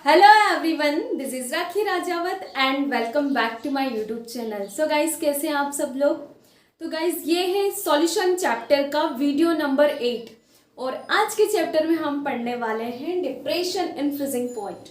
Hello everyone, this is Rakhi Rajawat and welcome back to my YouTube channel. So guys, कैसे हैं आप सब लोग। तो गाइस, ये है सॉल्यूशन चैप्टर का वीडियो नंबर 8 और आज के चैप्टर में हम पढ़ने वाले हैं depression in freezing point.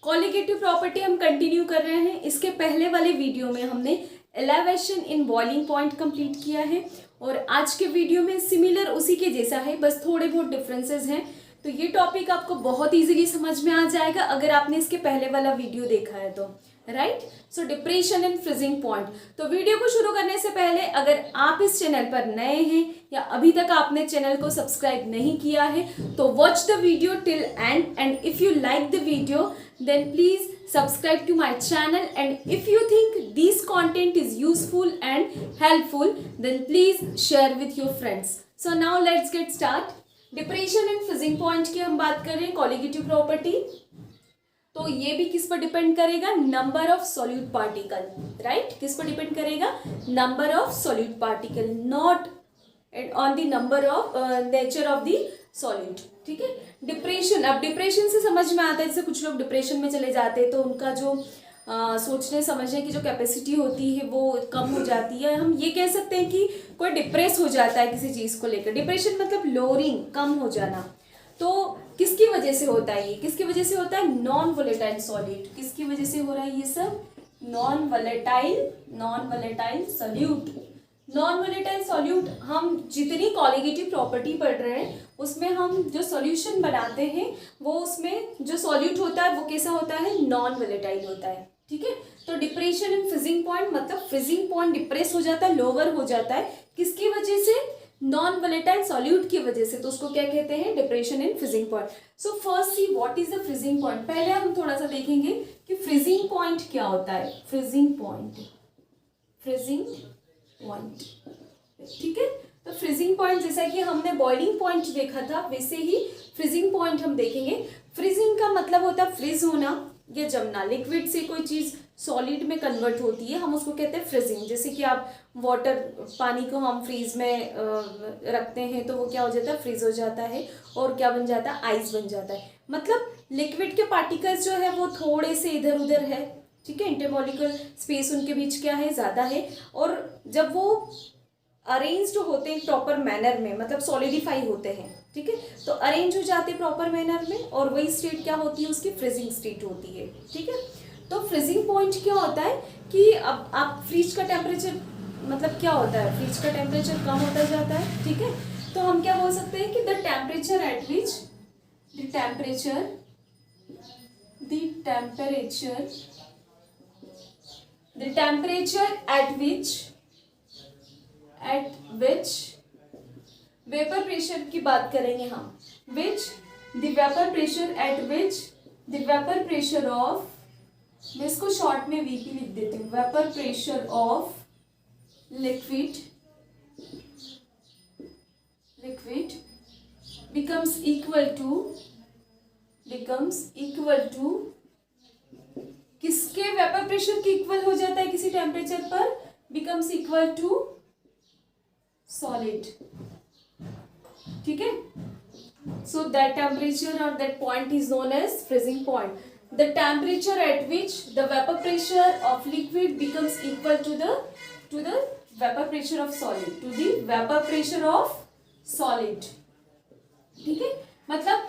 Colligative property हम कंटिन्यू कर रहे हैं। इसके पहले वाले वीडियो में हमने elevation in boiling point complete किया है और आज के वीडियो में सिमिलर उसी के जैसा है, बस थोड़े बहुत डिफरेंसेस हैं। तो ये टॉपिक आपको बहुत इजीली समझ में आ जाएगा अगर आपने इसके पहले वाला वीडियो देखा है तो, right. So depression in freezing point. तो वीडियो को शुरू करने से पहले अगर आप इस चैनल पर नए हैं या अभी तक आपने चैनल को सब्सक्राइब नहीं किया है तो watch the video till end if you like the video then please subscribe to my channel, and if you think this content is useful and helpful then please share with your friends. So now let's get start. Depression in freezing point की हम बात कर रहे हैं, colligative property. तो ये भी किस पर डिपेंड करेगा? Number of solute particle, right. किस पर डिपेंड करेगा? Number of solute particle, not on the number of nature of the solute, ठीक है। डिप्रेशन, अब डिप्रेशन से समझ में आता है, जैसे कुछ लोग डिप्रेशन में चले जाते हैं तो उनका जो सोचने समझने की जो कैपेसिटी होती है वो कम हो जाती है। हम ये कह सकते हैं कि कोई डिप्रेस हो जाता है किसी चीज़ को लेकर। डिप्रेशन मतलब लोअरिंग, कम हो जाना। तो किसकी वजह से होता है ये? किसकी वजह से होता है? Non volatile solute. किसकी वजह से हो रहा है ये सब? Non volatile solute. Non volatile solute, हम जितनी कॉलिगेटिव प्रॉपर्टी पढ़ रहे हैं उसमें हम जो सॉल्यूशन बनाते हैं वो उसमें जो सॉल्यूट होता है वो कैसा होता है? नॉन वोलेटाइल होता है, ठीक है। तो डिप्रेशन इन फ्रीजिंग पॉइंट मतलब फ्रीजिंग पॉइंट डिप्रेस हो जाता है, लोअर हो जाता है। किसकी वजह से? नॉन वोलेटाइल सॉल्यूट की वजह से। तो उसको क्या कहते हैं? Depression in freezing point. So first see what is the freezing point. पहले हम थोड़ा सा देखेंगे कि फ्रीजिंग पॉइंट क्या होता है। फ्रीजिंग पॉइंट, ठीक है। तो फ्रीजिंग पॉइंट, जैसा कि हमने बॉइलिंग पॉइंट देखा था वैसे ही फ्रीजिंग पॉइंट हम देखेंगे। फ्रीजिंग का मतलब होता है फ्रीज होना या जमना। लिक्विड से कोई चीज सॉलिड में कन्वर्ट होती है, हम उसको कहते हैं फ्रीजिंग। जैसे कि आप वाटर, पानी को हम फ्रीज में रखते हैं तो वो क्या हो जाता है? फ्रीज हो जाता है और क्या बन जाता है? आइस बन जाता है। मतलब लिक्विड के पार्टिकल्स जो है वो थोड़े से इधर उधर है, ठीक है। इंटरमॉलिक्यूलर स्पेस उनके बीच क्या है? ज़्यादा है। और जब वो अरेंज्ड होते हैं प्रॉपर मैनर में, मतलब सॉलिडिफाई होते हैं, ठीक है, तो अरेंज हो जाते हैं प्रॉपर मैनर में और वही स्टेट क्या होती है? उसकी फ्रीजिंग स्टेट होती है, ठीक है। तो फ्रीजिंग पॉइंट क्या होता है कि अब आप फ्रिज का टेम्परेचर, मतलब क्या होता है? फ्रिज का टेम्परेचर कम होता जाता है, ठीक है। तो हम क्या बोल सकते हैं कि the temperature at which vapour pressure की बात करेंगे हम, वेपर प्रेशर ऑफ, मैं इसको शॉर्ट में वीपी लिख देती हूँ। Vapour pressure of liquid becomes equal to किसके वेपर प्रेशर के इक्वल हो जाता है किसी टेम्परेचर पर? becomes equal to सॉलिड, ठीक है। So that temperature or that point is known as freezing point. The temperature at which the vapor pressure of liquid becomes equal to the vapor pressure of solid, ठीक है। मतलब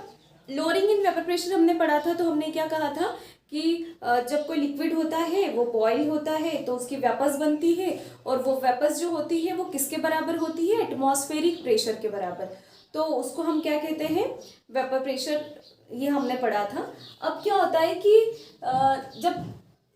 lowering in vapour pressure हमने पढ़ा था, तो हमने क्या कहा था कि जब कोई लिक्विड होता है वो बॉयल होता है तो उसकी वेपर्स बनती है और वो वेपर्स जो होती है वो किसके बराबर होती है? एटमॉस्फेरिक प्रेशर के बराबर। तो उसको हम क्या कहते हैं? वेपर प्रेशर, ये हमने पढ़ा था। अब क्या होता है कि जब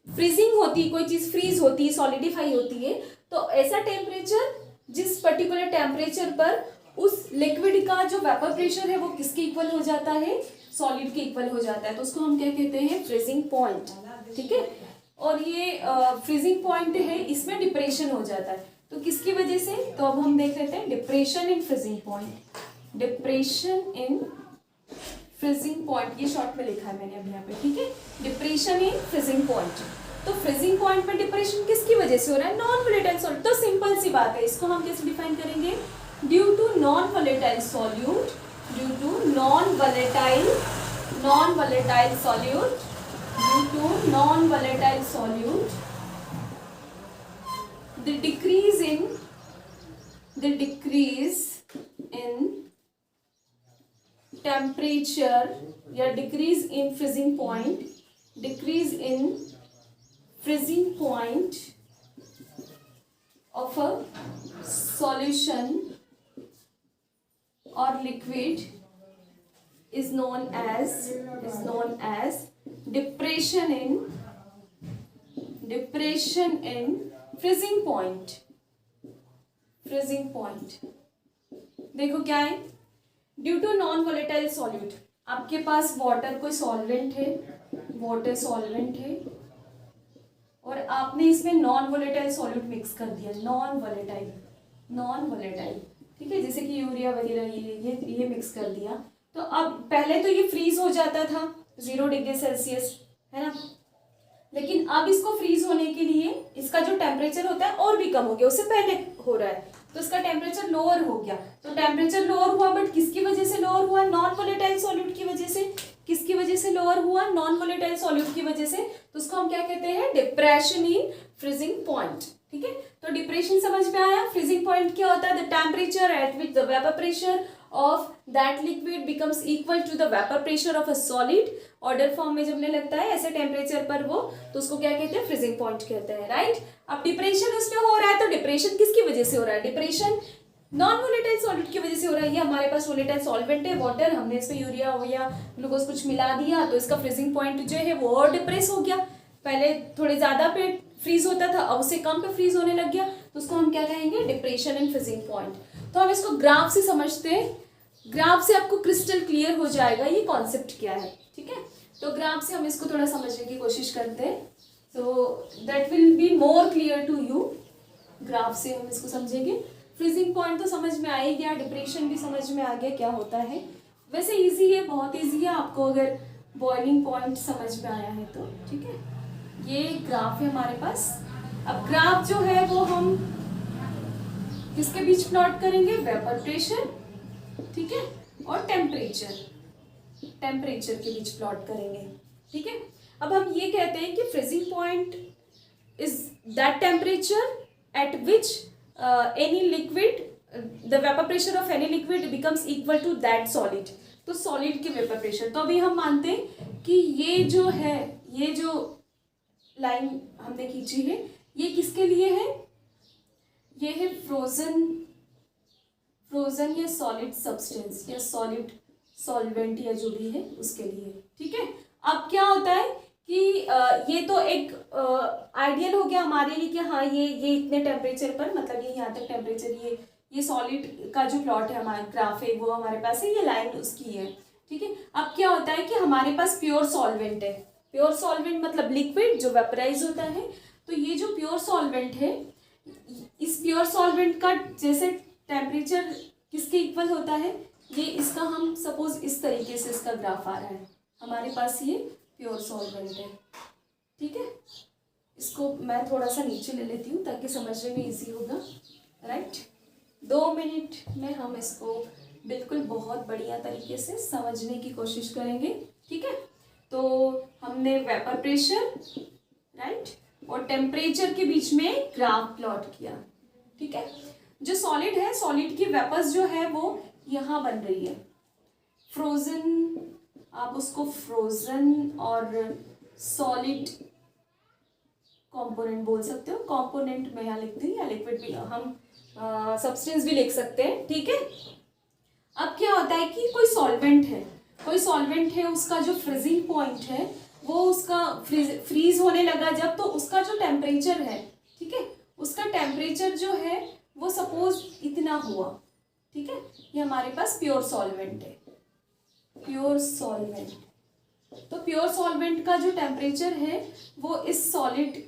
फ्रीजिंग होती है, कोई चीज़ फ्रीज होती है, सॉलिडिफाई होती है, तो ऐसा टेम्परेचर, जिस पर्टिकुलर टेम्परेचर पर उस लिक्विड का जो वेपर प्रेशर है वो किसके इक्वल हो जाता है? सॉलिड के इक्वल हो जाता है। तो उसको हम क्या कहते हैं? फ्रीजिंग पॉइंट, ठीक है। और ये फ्रीजिंग पॉइंट है, इसमें डिप्रेशन हो जाता है। तो किसकी वजह से? तो अब हम देख लेते हैं depression in freezing point. Depression in freezing point, ये शॉर्ट में लिखा है मैंने अभी यहाँ पे, ठीक है। Depression in freezing point. तो फ्रीजिंग पॉइंट में डिप्रेशन किसकी वजह से हो रहा है? Non volatile solute. तो सिंपल सी बात है, इसको हम कैसे डिफाइन करेंगे? Due to non volatile solute, non volatile solute due to non-volatile solute, the decrease in temperature या decrease in freezing point of a solution or liquid is known as depression in freezing point. देखो क्या है, due to non volatile solute, आपके पास water कोई solvent है, और आपने इसमें नॉन वोलेटाइल सॉल्यूट मिक्स कर दिया, नॉन वोलेटाइल, ठीक है, जैसे कि यूरिया वगैरह ये मिक्स कर दिया। तो अब पहले तो ये फ्रीज हो जाता था 0 डिग्री सेल्सियस, है ना, लेकिन अब इसको फ्रीज होने के लिए इसका जो टेम्परेचर होता है और भी कम हो गया, उससे पहले हो रहा है, तो इसका टेम्परेचर लोअर हो गया। तो टेम्परेचर लोअर हुआ, बट किसकी वजह से लोअर हुआ? नॉन वोलेटाइल सॉल्यूट की वजह से। किसकी वजह से लोअर हुआ? नॉन वोलेटाइल सॉल्यूट की वजह से। तो उसको हम क्या कहते हैं? डिप्रेशन इन फ्रीजिंग पॉइंट, ठीक है। तो डिप्रेशन समझ में आया। फ्रीजिंग पॉइंट क्या होता है? The temperature at which the vapour pressure of that liquid becomes equal to the vapour pressure of a solid. Order form में जब लगता है ऐसे टेम्परेचर पर वो, तो उसको क्या कहते हैं? फ्रीजिंग पॉइंट कहते हैं, राइट। अब डिप्रेशन उसमें हो रहा है, तो डिप्रेशन किसकी वजह से हो रहा है? डिप्रेशन नॉन वोलेटाइल सॉल्यूट की वजह से हो रहा है। ये हमारे पास वोलेटाइल सॉल्वेंट है, वाटर, हमने इसमें यूरिया या ग्लूकोज कुछ मिला दिया, तो इसका फ्रीजिंग पॉइंट जो है वो और डिप्रेस हो गया। पहले थोड़े ज्यादा पे फ्रीज होता था, अब उससे कम पे फ्रीज होने लग गया, तो उसको हम क्या कहेंगे? Depression in freezing point. तो हम इसको ग्राफ से समझते हैं, ग्राफ से आपको क्रिस्टल क्लियर हो जाएगा ये कॉन्सेप्ट क्या है, ठीक है। तो ग्राफ से हम इसको थोड़ा समझने की कोशिश करते हैं, तो that will be more clear to you. Graph से हम इसको समझेंगे। फ्रीजिंग पॉइंट तो समझ में आ ही गया, डिप्रेशन भी समझ में आ गया क्या होता है। वैसे इजी है, बहुत इजी है, आपको अगर बॉइलिंग पॉइंट समझ में आया है तो, ठीक है। ये ग्राफ है हमारे पास। अब ग्राफ जो है वो हम किसके बीच प्लॉट करेंगे? वेपर प्रेशर, ठीक है, और टेम्परेचर के बीच प्लॉट करेंगे, ठीक है। अब हम ये कहते हैं कि freezing point is that temperature at which any liquid, the vapor pressure of any liquid becomes equal to that solid। तो सॉलिड के वेपर प्रेशर, तो अभी हम मानते हैं कि ये जो है, ये जो लाइन हमने खींची है, ये किसके लिए है? ये है फ्रोजन या सॉलिड सब्सटेंस या सॉलिड सॉल्वेंट या जो भी है उसके लिए, ठीक है। अब क्या होता है कि ये तो एक आइडियल हो गया हमारे लिए कि हाँ ये इतने टेम्परेचर पर, मतलब ये यहाँ तक टेम्परेचर, ये सॉलिड का जो प्लॉट है, हमारा ग्राफ है वो हमारे पास है, ये लाइन उसकी है, ठीक है। अब क्या होता है कि हमारे पास प्योर सॉल्वेंट है। प्योर सॉल्वेंट मतलब लिक्विड जो वेपराइज होता है। तो ये जो प्योर सॉल्वेंट है, इस प्योर सॉल्वेंट का जैसे टेम्परेचर किसके इक्वल होता है? ये इसका हम सपोज इस तरीके से इसका ग्राफ आ रहा है, हमारे पास ये प्योर सॉल्वेंट है, ठीक है। इसको मैं थोड़ा सा नीचे ले लेती हूँ ताकि समझने में इजी होगा, राइट। 2 मिनट में हम इसको बिल्कुल बहुत बढ़िया तरीके से समझने की कोशिश करेंगे, ठीक है। तो हमने वेपर प्रेशर, राइट, और टेम्परेचर के बीच में ग्राफ प्लॉट किया, ठीक है। जो सॉलिड है, सॉलिड की वेपर्स जो है वो यहाँ बन रही है, फ्रोजन, आप उसको फ्रोजन और सॉलिड कंपोनेंट बोल सकते हो। कंपोनेंट मैं यहाँ लिखती हूँ, या लिक्विड भी, हम सब्सटेंस भी लिख सकते हैं, ठीक है। अब क्या होता है कि कोई सॉल्वेंट है, उसका जो फ्रीजिंग पॉइंट है वो उसका फ्रीज होने लगा जब, तो उसका जो टेम्परेचर है, ठीक है, उसका टेम्परेचर जो है वो सपोज इतना हुआ, ठीक है। ये हमारे पास प्योर सॉल्वेंट है, प्योर सॉल्वेंट। तो प्योर सॉल्वेंट का जो टेम्परेचर है वो इस सॉलिड,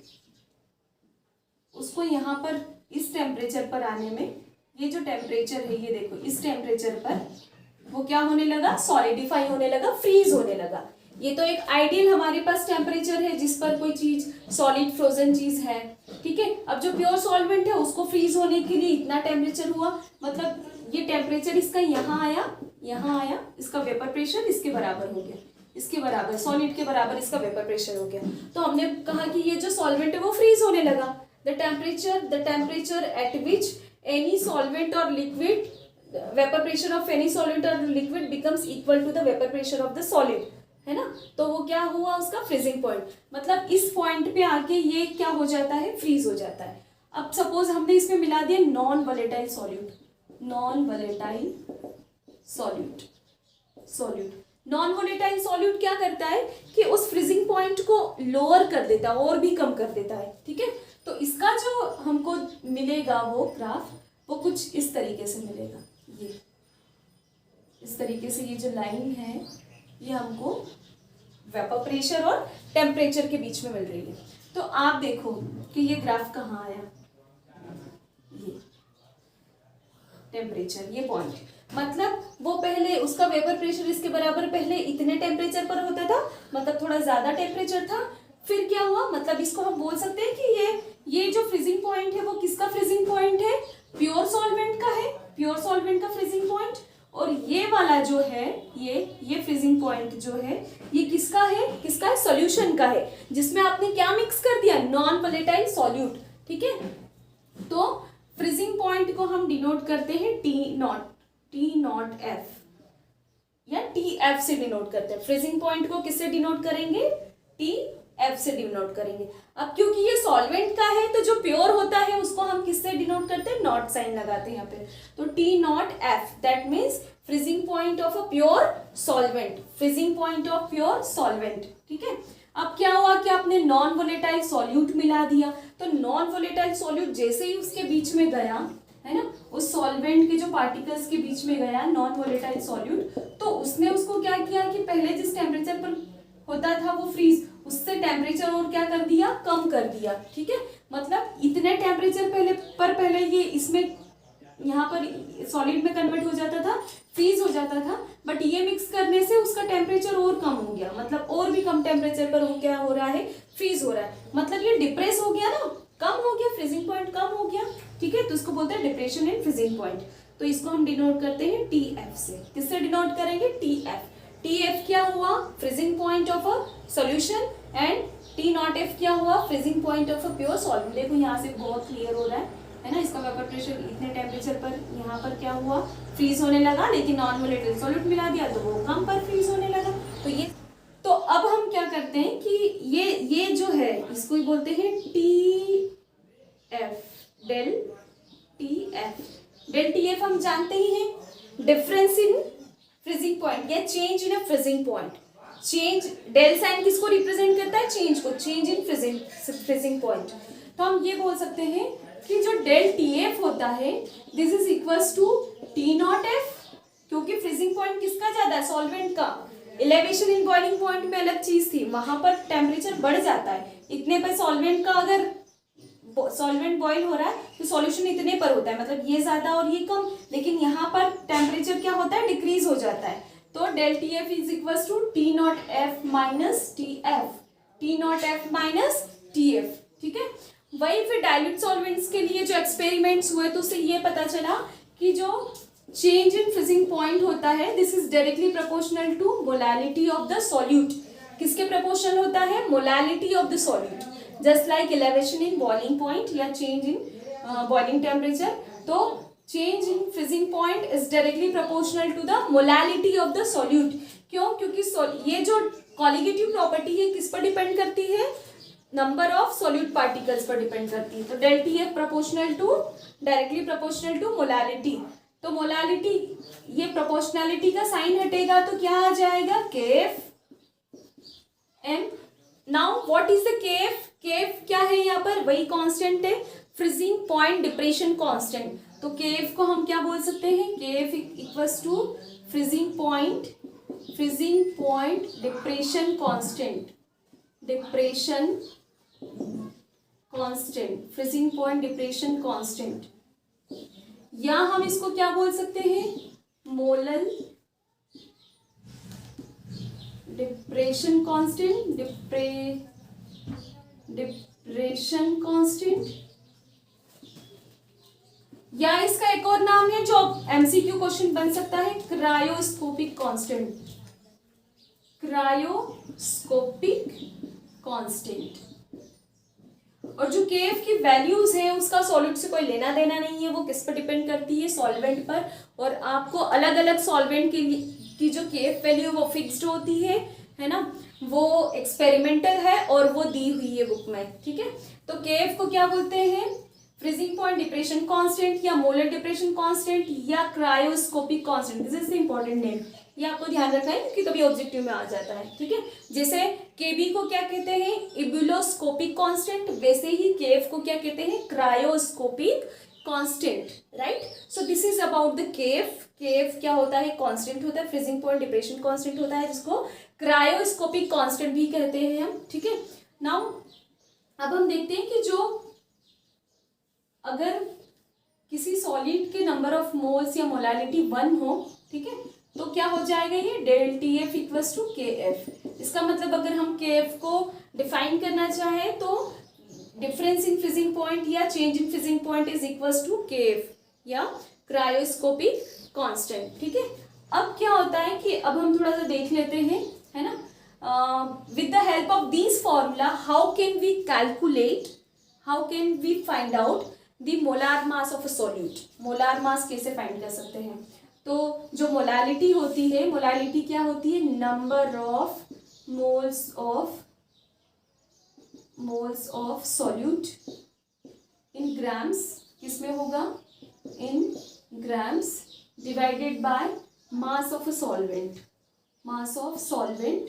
उसको यहाँ पर इस टेम्परेचर पर आने में, ये जो टेम्परेचर है, ये देखो इस टेम्परेचर पर वो क्या होने लगा? सॉलिडिफाई होने लगा, फ्रीज होने लगा। ये तो एक आइडियल हमारे पास टेम्परेचर है जिस पर कोई चीज सॉलिड फ्रोजन चीज है, ठीक है। अब जो प्योर सॉल्वेंट है उसको फ्रीज होने के लिए इतना टेम्परेचर हुआ, मतलब ये टेम्परेचर इसका यहाँ आया, इसका वेपर प्रेशर इसके बराबर हो गया। इसके बराबर, सॉलिड के बराबर इसका वेपर प्रेशर हो गया। तो हमने कहा कि ये जो सॉल्वेंट है वो फ्रीज होने लगा। The temperature at which any solvent or liquid, vapour pressure of any solvent or liquid becomes equal to the vapour pressure of the solid, है ना। तो वो क्या हुआ, उसका फ्रीजिंग पॉइंट, मतलब इस पॉइंट पे आके ये क्या हो जाता है, फ्रीज हो जाता है। अब सपोज हमने इसमें मिला दिया non volatile solute, non volatile solute. Non volatile solute क्या करता है कि उस फ्रीजिंग पॉइंट को लोअर कर देता है, और भी कम कर देता है, ठीक है। तो इसका जो हमको मिलेगा वो ग्राफ, वो कुछ इस तरीके से मिलेगा। ये इस तरीके से, ये जो लाइन है ये हमको वेपर प्रेशर और टेम्परेचर के बीच में मिल रही है। तो आप देखो कि ये ग्राफ कहाँ आया, ये टेम्परेचर, ये पॉइंट, मतलब वो पहले उसका वेपर प्रेशर इसके बराबर पहले इतने टेम्परेचर पर होता था, मतलब थोड़ा ज्यादा टेम्परेचर था। फिर क्या हुआ, मतलब इसको हम बोल सकते हैं कि ये जो फ्रीजिंग पॉइंट है वो किसका फ्रीजिंग पॉइंट है, प्योर सॉल्वेंट का है, प्योर सॉल्वेंट का फ्रीजिंग पॉइंट। और ये वाला जो है, ये फ्रीजिंग पॉइंट जो है ये किसका है, सॉल्यूशन का है, जिसमें आपने क्या मिक्स कर दिया, नॉन वोलेटाइल सॉल्यूट, ठीक है। तो फ्रीजिंग पॉइंट को हम डिनोट करते हैं टी नॉट एफ या टी एफ से डिनोट करते हैं। फ्रीजिंग पॉइंट को किससे डिनोट करेंगे, टी एफ से डिनोट करेंगे। अब क्योंकि ये सॉल्वेंट का है तो जो प्योर होता है उसको हम किससे डिनोट करते हैं, नॉट साइन लगाते हैं यहाँ पे। तो T naught F, that means freezing point of a pure solvent, freezing point of pure solvent, ठीक है। अब क्या हुआ कि आपने नॉन वोलेटाइल सॉल्यूट मिला दिया, तो नॉन वोलेटाइल सॉल्यूट जैसे ही उसके बीच में गया, है ना, उस सॉल्वेंट के जो पार्टिकल्स के बीच में गया नॉन वोलेटाइल सॉल्यूट, तो उसने उसको क्या किया कि पहले जिस टेम्परेचर पर होता था वो फ्रीज, उससे टेम्परेचर और क्या कर दिया, कम कर दिया, ठीक है। मतलब इतने टेम्परेचर पहले ये इसमें यहाँ पर सॉलिड में कन्वर्ट हो जाता था, फ्रीज हो जाता था, बट ये मिक्स करने से उसका टेम्परेचर और कम हो गया, मतलब और भी कम टेम्परेचर पर वो क्या हो रहा है, फ्रीज हो रहा है, मतलब ये डिप्रेस हो गया ना, कम हो गया, फ्रीजिंग पॉइंट कम हो गया, ठीक है। तो इसको बोलते हैं डिप्रेशन इन फ्रीजिंग पॉइंट। तो इसको हम डिनोट करते हैं टी एफ से। किससे डिनोट करेंगे, टी एफ। टी एफ क्या हुआ, freezing point of a solution, and T naught F क्या हुआ, freezing point of a pure solvent. देखो यहाँ से बहुत क्लियर हो रहा है ना, इसका वेपर प्रेशर इतने टेम्परेचर पर यहाँ पर क्या हुआ, फ्रीज होने लगा, लेकिन नॉन वोलेटाइल सॉल्यूट मिला दिया तो वो कम पर फ्रीज होने लगा। तो अब हम क्या करते हैं कि ये जो है इसको ही बोलते हैं T F, del T F हम जानते ही हैं, डिफरेंस इन फ्रीजिंग पॉइंट या change in a freezing point. Change, del sign किसको रिप्रेजेंट करता है, चेंज को, चेंज इन फ्रीजिंग पॉइंट। तो हम ये बोल सकते हैं कि जो डेल टी एफ होता है this is equals to T naught F, क्योंकि फ्रीजिंग पॉइंट किसका ज्यादा है, सॉल्वेंट का। एलिवेशन इन बॉइलिंग पॉइंट में अलग चीज थी, वहां पर टेम्परेचर बढ़ जाता है, इतने पर सॉल्वेंट का, अगर सॉल्वेंट बॉईल हो रहा है तो सॉल्यूशन इतने पर होता है, मतलब ये ज्यादा और ये कम, लेकिन यहाँ पर टेम्परेचर क्या होता है, डिक्रीज हो जाता है। तो del T F is equal to T naught F minus T F, T naught F minus T F, ठीक है। वही फिर डाइल्यूट सॉल्वेंट्स के लिए जो एक्सपेरिमेंट्स हुए तो उससे ये पता चला कि जो चेंज इन फ्रीजिंग पॉइंट होता है this is directly proportional to molality of the solute. किसके प्रोपोर्शनल होता है, molality of the solute, just like elevation in boiling point या चेंज इन बॉइलिंग टेम्परेचर। तो change in freezing point is directly proportional to the molality of the solute. क्यों, क्योंकि ये जो colligative property है किस पर डिपेंड करती है, नंबर ऑफ सॉल्यूट पार्टिकल्स पर डिपेंड करती है। तो del T F proportional to, directly proportional to molality. तो मोलैलिटी, ये प्रोपोर्शनैलिटी का साइन हटेगा तो क्या आ जाएगा, K F M. Now what is the K F, K F क्या है यहाँ पर, वही कांस्टेंट है, फ्रीजिंग पॉइंट डिप्रेशन कांस्टेंट। तो केएफ को हम क्या बोल सकते हैं, K F equals to freezing point depression constant, depression constant, freezing point depression constant, या हम इसको क्या बोल सकते हैं, molal depression constant, depression constant, या इसका एक और नाम है जो एमसीक्यू क्वेश्चन बन सकता है, क्रायोस्कोपिक कांस्टेंट, क्रायोस्कोपिक कांस्टेंट। और जो केएफ की वैल्यूज है उसका सॉलिड से कोई लेना देना नहीं है, वो किस पर डिपेंड करती है, सॉल्वेंट पर। और आपको अलग अलग सॉल्वेंट के लिए की जो केएफ वैल्यू वो फिक्स्ड होती है ना, वो एक्सपेरिमेंटल है और वो दी हुई है बुक में, ठीक है। तो केएफ को क्या बोलते हैं, फ्रीजिंग पॉइंट डिप्रेशन कांस्टेंट या मोलर डिप्रेशन कांस्टेंट या cryoscopic constant. This is the important name, ये आपको ध्यान रखना है क्योंकि कभी ऑब्जेक्टिव में आ जाता है, ठीक है। जैसे केबी को क्या कहते हैं, इबुलोस्कोपिक कांस्टेंट, वैसे ही केएफ को क्या कहते हैं, cryoscopic constant, right. So this is about the K F. K F क्या होता है, कांस्टेंट होता है, फ्रीजिंग पॉइंट डिप्रेशन कांस्टेंट होता है, जिसको क्रायोस्कोपिक कांस्टेंट भी कहते हैं हम, ठीक है। नाउ अब हम देखते हैं कि जो अगर किसी सॉलिड के नंबर ऑफ मोल्स या मोलालिटी 1 हो, ठीक है, तो क्या हो जाएगा, ये del T F equals to K F. इसका मतलब अगर हम के एफ को डिफाइन करना चाहें तो डिफरेंस इन फ्रीजिंग पॉइंट या change in freezing point is equals to K F या क्रायोस्कोपिक कांस्टेंट, ठीक है। अब क्या होता है कि अब हम थोड़ा सा देख लेते हैं, है ना, with the help of this formula how can we calculate, how can we find out the molar mass of a solute. Molar mass कैसे फाइंड कर सकते हैं, तो जो मोलालिटी होती है, मोलालिटी क्या होती है, number of moles of solute in grams, किसमें होगा, in grams divided by mass of a solvent, mass of solvent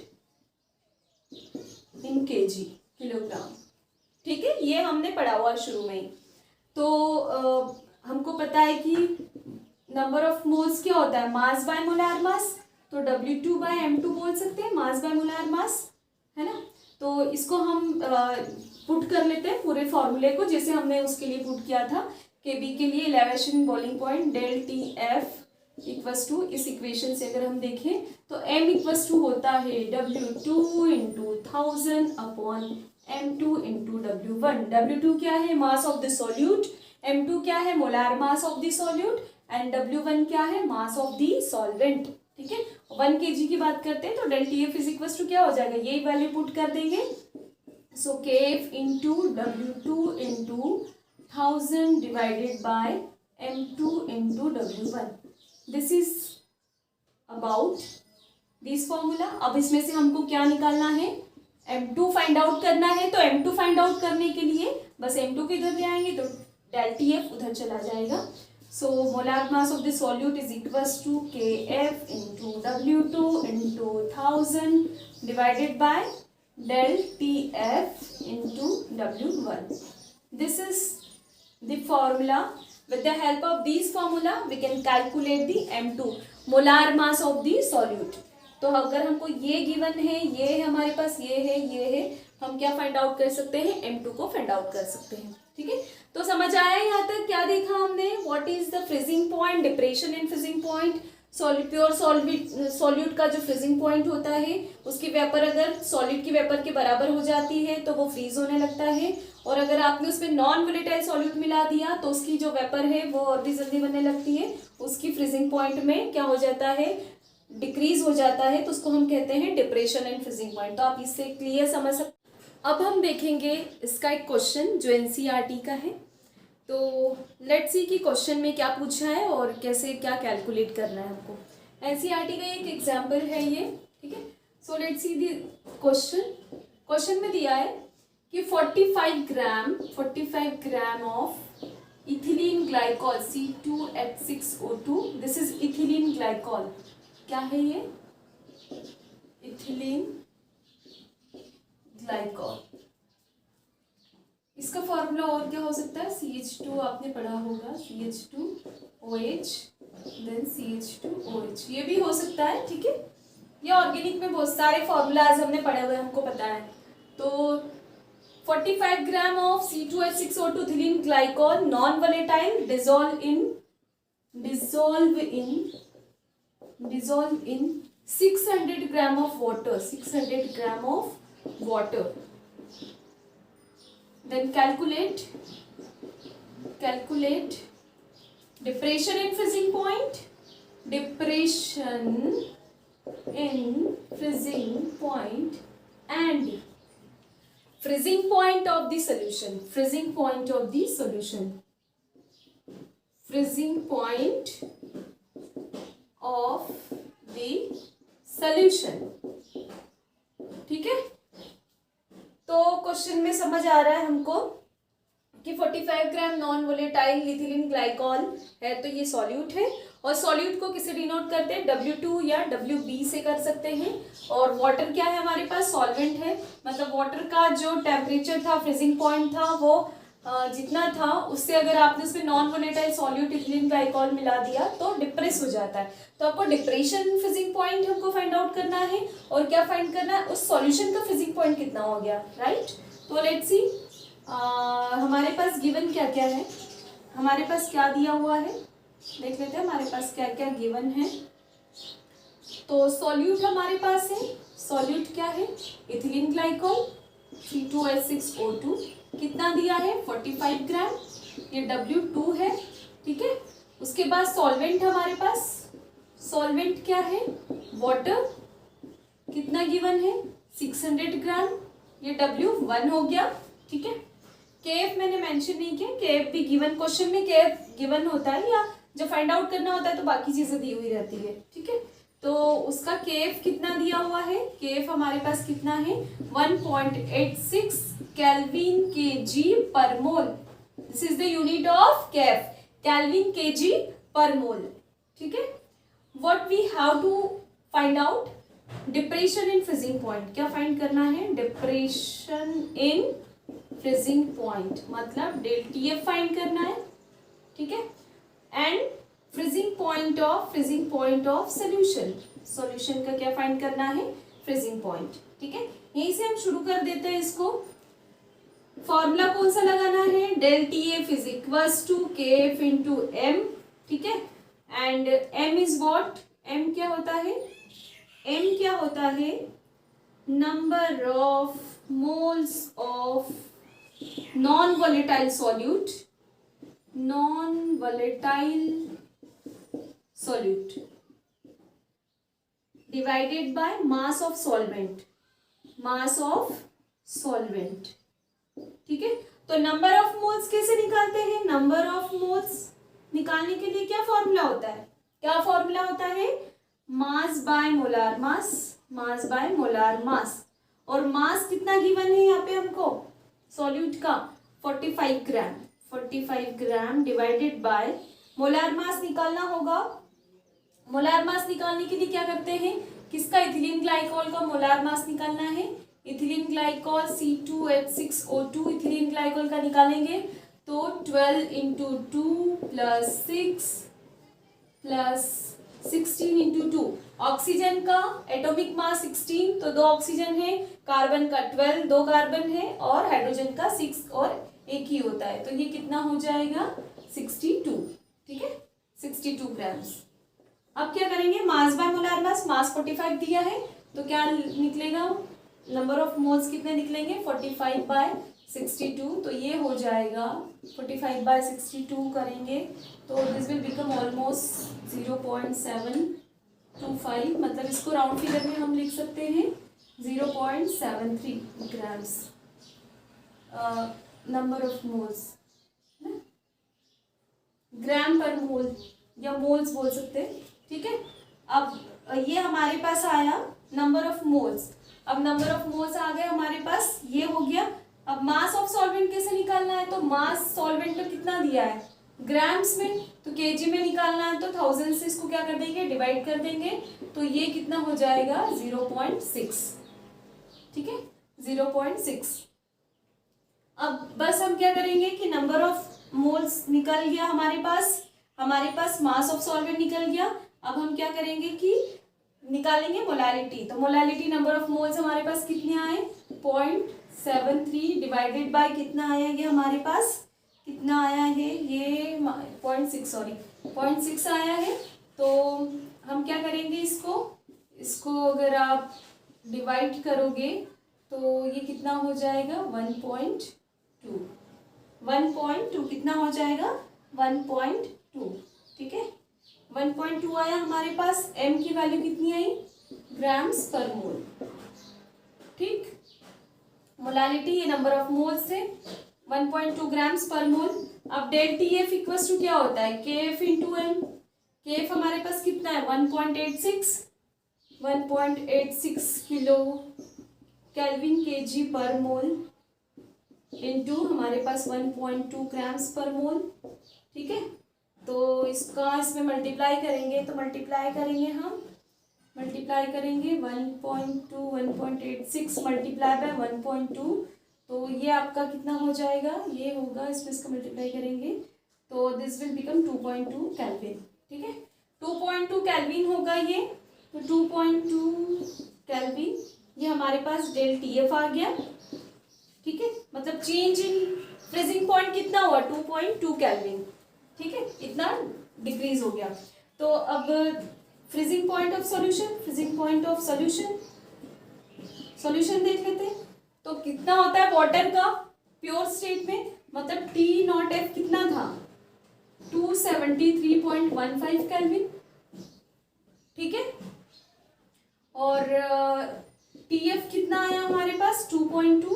in KG, kilogram, ठीक है। ये हमने पढ़ा हुआ शुरू में ही। तो हमको पता है कि नंबर ऑफ मोल्स क्या होता है, मास बाय मोलार मास, तो W2/M2 बोल सकते हैं, मास बाय मोलार मास, है ना। तो इसको हम पुट कर लेते हैं पूरे फॉर्मूले को, जैसे हमने उसके लिए पुट किया था केबी के लिए, elevation boiling point del T F equals to, इस इक्वेशन से अगर हम देखें तो m इक्वल्स टू होता है W2 into 1000 upon M2 into W1। W2 क्या है, मास ऑफ द सॉल्यूट, M2 क्या है, molar mass of the solute, and W1 क्या है, मास ऑफ द सॉल्वेंट, ठीक है। 1 kg की बात करते हैं तो del T F is equals to क्या हो जाएगा, यही वैल्यू पुट कर देंगे। सो के F into W2 into 1000 divided bye M2 into W1। This is about this formula. अब इसमें से हमको क्या निकालना है, M2 फाइंड आउट करना है। तो M2 फाइंड आउट करने के लिए बस M2 के इधर ले आएंगे तो डेल टी एफ उधर चला जाएगा। So molar mass of the solute is equals to K F into W2 into 1000 divided by del T F into W1। This is the formula. With the help of these formula we can calculate the M2, molar mass of the solute। तो अगर हमको ये given है, ये है हमारे पास, ये है, हम क्या फाइंड आउट कर सकते हैं, M2 को फाइंड आउट कर सकते हैं, ठीक है। तो समझ आया यहाँ तक, क्या देखा हमने, what is the freezing point, depression in freezing point, pure solute का जो फ्रीजिंग पॉइंट होता है उसकी वेपर अगर सॉलिड की वेपर के बराबर हो जाती है तो वो फ्रीज होने लगता है, और अगर आपने उसमें नॉन वोलेटाइल सॉल्यूट मिला दिया तो उसकी जो वेपर है वो और भी जल्दी बनने लगती है, उसकी फ्रीजिंग पॉइंट में क्या हो जाता है, डिक्रीज हो जाता है, तो उसको हम कहते हैं डिप्रेशन एंड फ्रीजिंग पॉइंट। तो आप इससे क्लियर समझ सकते। अब हम देखेंगे इसका एक क्वेश्चन जो एनसीईआरटी का है। तो लेट्स सी कि क्वेश्चन में क्या पूछा है और कैसे क्या कैलकुलेट करना है हमको। एनसीईआरटी का एक एग्जाम्पल है ये, ठीक है। So let's see the question में दिया है कि 45 gram of ethylene glycol C2H6O2, this is ethylene glycol. क्या है ये, इथिलीन ग्लाइकॉल। इसका फॉर्मूला और क्या हो सकता है, CH2 आपने पढ़ा होगा, CH2OH देन CH2OH, ये भी हो सकता है, ठीक है। ये ऑर्गेनिक में बहुत सारे फॉर्मूलाज हमने पढ़े हुए, हमको पता है। तो 45 gram of C2H6O2 ethylene glycol non volatile dissolve in 600 gram of water, 600 gram of water. Then calculate depression in freezing point, depression in freezing point and freezing point of the solution, freezing point of the solution, freezing point of the solution। ठीक है, तो question में समझ आ रहा है हमको कि 45 ग्राम non volatile ethylene glycol है, तो ये सॉल्यूट है। और सॉल्यूट को किसे डिनोट करते हैं, W2 या WB से कर सकते हैं। और वाटर क्या है हमारे पास, सॉल्वेंट है, मतलब वाटर का जो टेम्परेचर था, फ्रीजिंग पॉइंट था, वो जितना था उससे अगर आपने उसमें non volatile solute ethylene glycol मिला दिया तो डिप्रेस हो जाता है। तो आपको डिप्रेशन फ्रीजिंग पॉइंट हमको फाइंड आउट करना है, और क्या फाइंड करना है, उस सॉल्यूशन का फ्रीजिंग पॉइंट कितना हो गया, राइट। तो लेट्स सी हमारे पास गिवन क्या क्या है, हमारे पास क्या दिया हुआ है, देख लेते हैं हमारे पास क्या क्या गिवन है। तो सॉल्यूट हमारे पास है, सॉल्यूट क्या है, इथिलीन ग्लाइकॉल C2H6O2, कितना दिया है 45 ग्राम, ये W2 है, ठीक है। उसके बाद सॉल्वेंट हमारे पास, सॉल्वेंट क्या है, वाटर, कितना गिवन है 600 ग्राम, ये W1 हो गया, ठीक है। केएफ मैंने मेंशन नहीं किया, केएफ भी गिवन, क्वेश्चन में केएफ गिवन होता है, या जब फाइंड आउट करना होता है तो बाकी चीजें दी हुई रहती है, ठीक है। तो उसका केएफ कितना दिया हुआ है, केएफ हमारे पास कितना है 1.86 kelvin kg per mole, this is the unit of KF, kelvin kg per mole, ठीक है। What we have to find out, depression in freezing point, क्या फाइंड करना है, डिप्रेशन इन फ्रीजिंग पॉइंट, मतलब ΔTF फाइंड करना है, ठीक है। And freezing point of solution, solution का क्या फाइंड करना है, फ्रीजिंग पॉइंट, ठीक है। यहीं से हम शुरू कर देते हैं इसको। फॉर्मूला कौन सा लगाना है, ΔTF is equals to KF into M, ठीक है। And M is what, M क्या होता है, M क्या होता है, number of moles of non volatile solute, non volatile solute divided by mass of solvent, mass of solvent, ठीक है। तो नंबर ऑफ मोल्स कैसे निकालते हैं, नंबर ऑफ मोल्स निकालने के लिए क्या फॉर्मूला होता है, क्या फॉर्मूला होता है, mass by molar mass, mass by molar mass. और मास कितना गिवन है यहाँ पे हमको सॉल्यूट का 45 ग्राम, 45 gram divided by molar mass निकालना होगा। मोलार मास निकालने के लिए क्या करते हैं, किसका, इथिलीन ग्लाइकॉल का मोलार मास निकालना है, ethylene glycol C2H6O2 ethylene glycol का निकालेंगे, तो 12 into 2 plus 6 plus 16 into 2, oxygen का एटॉमिक मास 16, तो 2 ऑक्सीजन है, कार्बन का 12, 2 कार्बन है, और हाइड्रोजन का 6 और एक ही होता है, तो ये कितना हो जाएगा 62, ठीक है, 62 ग्राम्स। अब क्या करेंगे, मास बाय मोलार मास, मास 45 दिया है, तो क्या निकलेगा, नंबर ऑफ मोल्स कितने निकलेंगे 45 बाय 62, तो ये हो जाएगा 45 बाय 62 करेंगे तो दिस विल बिकम ऑलमोस्ट 0.725, मतलब इसको राउंड फिगर में हम लिख सकते हैं 0.73 ग्राम्स नंबर ऑफ मोल्स, ग्राम पर मोल या मोल्स बोल सकते हैं, ठीक है। अब ये हमारे पास आया नंबर ऑफ मोल्स, अब नंबर ऑफ मोल्स आ गए हमारे पास, ये हो गया। अब मास ऑफ सॉल्वेंट कैसे निकालना है, तो मास सॉल्वेंट का कितना दिया है ग्राम्स में, तो केजी में निकालना है, तो 1000 से इसको क्या कर देंगे, डिवाइड कर देंगे, तो ये कितना हो जाएगा 0.6, ठीक है, 0.6। अब बस हम क्या करेंगे कि नंबर ऑफ मोल्स निकल गया हमारे पास मास ऑफ सॉल्वेंट निकल गया। अब हम क्या करेंगे कि निकालेंगे मोलारिटी, तो मोलारिटी नंबर ऑफ मोल्स हमारे पास कितने आए 0.73 डिवाइडेड बाय कितना आया, ये हमारे पास कितना आया है, ये 0.6 आया है। तो हम क्या करेंगे, इसको अगर आप डिवाइड करोगे तो ये कितना हो जाएगा 1.2 कितना हो जाएगा 1.2, ठीक है, 1.2 आया हमारे पास। m की वैल्यू कितनी आई ग्राम्स पर मोल। ठीक, मोलालिटी ये नंबर ऑफ मोल्स है 1.2 ग्राम्स पर मोल। अब del T F equal to क्या होता है, K F into M. K F हमारे पास कितना है 1.86 किलो केल्विन के जी पर मोल इंटू हमारे पास 1.2 ग्राम्स पर मोल। ठीक है, तो इसका इसमें मल्टीप्लाई करेंगे, तो मल्टीप्लाई करेंगे 1.2 1.86 मल्टीप्लाई बाय 1.2, तो ये आपका कितना हो जाएगा, ये होगा, इसमें इसका मल्टीप्लाई करेंगे तो दिस विल बिकम 2.2 केल्विन। ठीक है, 2.2 केल्विन होगा ये, तो 2.2 केल्विन ये हमारे पास डेल टी एफ आ गया। ठीक है, मतलब चेंज इन फ्रीजिंग पॉइंट कितना हुआ 2.2 केल्विन। ठीक है, इतना डिक्रीज हो गया। तो अब फ्रीजिंग पॉइंट ऑफ सॉल्यूशन देख लेते हैं। तो कितना होता है वाटर का प्योर स्टेट में, मतलब टी नॉट एफ कितना था 273.15 केल्विन। ठीक है, और टी एफ कितना आया हमारे पास 2.2,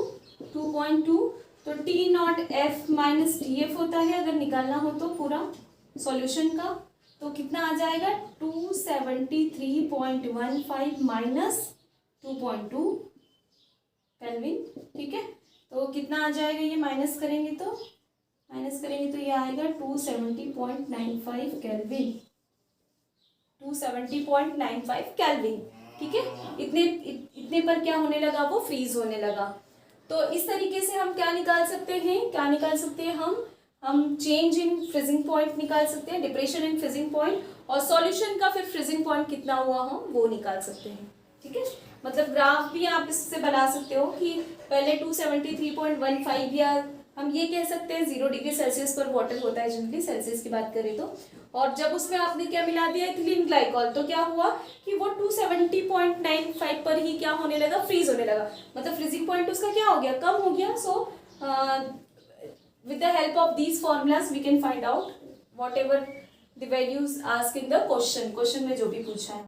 तो T naught F minus T F होता है, अगर निकालना हो तो पूरा सॉल्यूशन का, तो कितना आ जाएगा 273.15 माइनस 2.2 केल्विन। ठीक है, तो कितना आ जाएगा, ये माइनस करेंगे तो ये आएगा 270.95 केल्विन, 270.95 केल्विन। ठीक है, इतने पर क्या होने लगा, वो फ्रीज होने लगा। तो इस तरीके से हम क्या निकाल सकते हैं, हम चेंज इन फ्रीजिंग पॉइंट निकाल सकते हैं, डिप्रेशन इन फ्रीजिंग पॉइंट, और सॉल्यूशन का फिर फ्रीजिंग पॉइंट कितना हुआ हो वो निकाल सकते हैं। ठीक है, मतलब ग्राफ भी आप इससे बना सकते हो कि पहले 273.15, या हम ये कह सकते हैं 0 डिग्री सेल्सियस पर वाटर होता है जनरली, सेल्सियस की बात करें तो, और जब उसमें आपने क्या मिला दिया इथिलीन ग्लाइकॉल, तो क्या हुआ कि वो 270.95 पर ही क्या होने लगा, फ्रीज होने लगा, मतलब फ्रीजिंग पॉइंट उसका क्या हो गया, कम हो गया। सो with the help of these formulas we can find out whatever the values asked in the question में जो भी पूछा है।